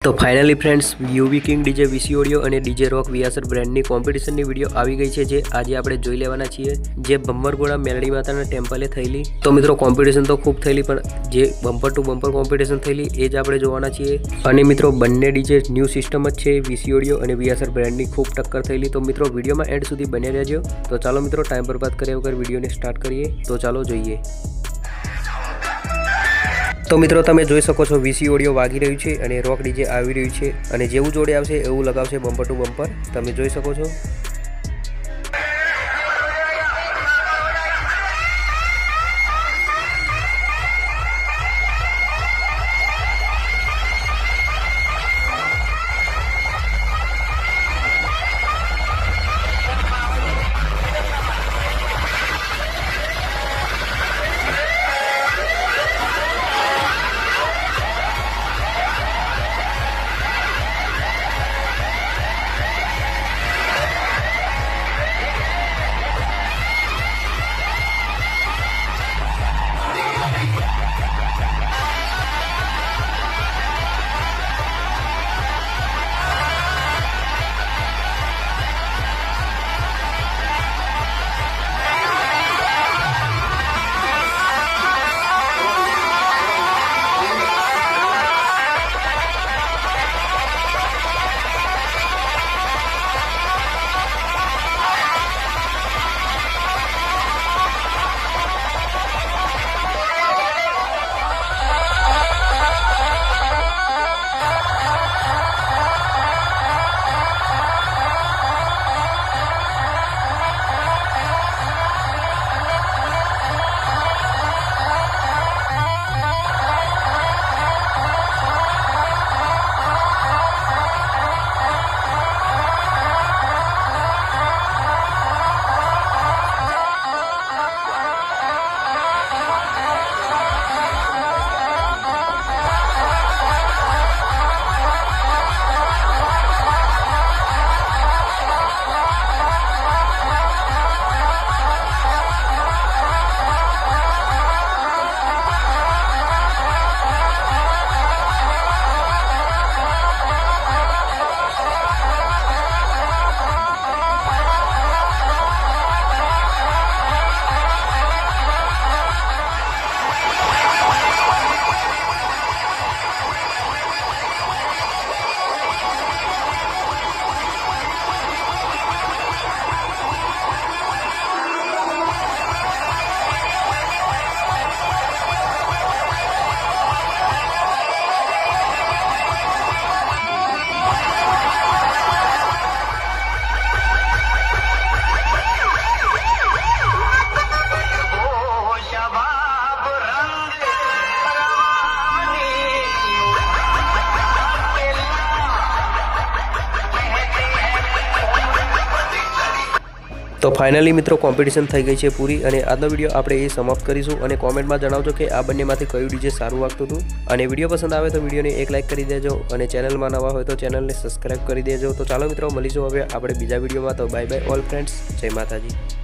તો finally friends UV king DJ VC audio અને DJ રોક વીઆસર બ્રાન્ડની કોમ્પિટિશનની વિડીયો આવી ગઈ છે, જે આજે આપણે જોઈ લેવાના છીએ, જે ભંવરગોળા મેલડી માતાના ટેમ્પલે થયેલી। તો મિત્રો કોમ્પિટિશન તો ખૂબ થયેલી, પણ જે બમ્પર ટુ બમ્પર કોમ્પિટિશન થયેલી એ જ આપણે જોવાના છીએ। અને મિત્રો બંને ડીજે ન્યૂ સિસ્ટમ જ છે, વીસી ઓડિયો અને વીઆસર બ્રાન્ડની ખૂબ ટક્કર થયેલી। તો મિત્રો વિડીયોમાં એન્ડ સુધી બને રહેજો। તો ચાલો મિત્રો ટાઈમ બરબાદ કર્યા વગર વિડીયોને સ્ટાર્ટ કરીએ। તો ચાલો જોઈએ। તો મિત્રો તમે જોઈ શકો છો વીસી ઓડિયો વાગી રહ્યું છે અને રોક ડીજે આવી રહ્યું છે, અને જેવું જોડે આવશે એવું લગાવશે બમ્પર ટુ બમ્પર, તમે જોઈ શકો છો। તો ફાઇનલી મિત્રો કોમ્પિટિશન થઈ ગઈ છે પૂરી, અને આજનો વિડીયો આપણે એ સમાપ્ત કરીશું। અને કોમેન્ટમાં જણાવજો કે આ બંનેમાંથી કયું ડીજે સારું વાગતું હતું, અને વિડીયો પસંદ આવે તો વિડીયોને એક લાઇક કરી દેજો, અને ચેનલમાં નવા હોય તો ચેનલને સબસ્ક્રાઈબ કરી દેજો। તો ચાલો મિત્રો મળીશું હવે આપણે બીજા વિડીયોમાં। તો બાય બાય ઓલ ફ્રેન્ડ્સ, જય માતાજી।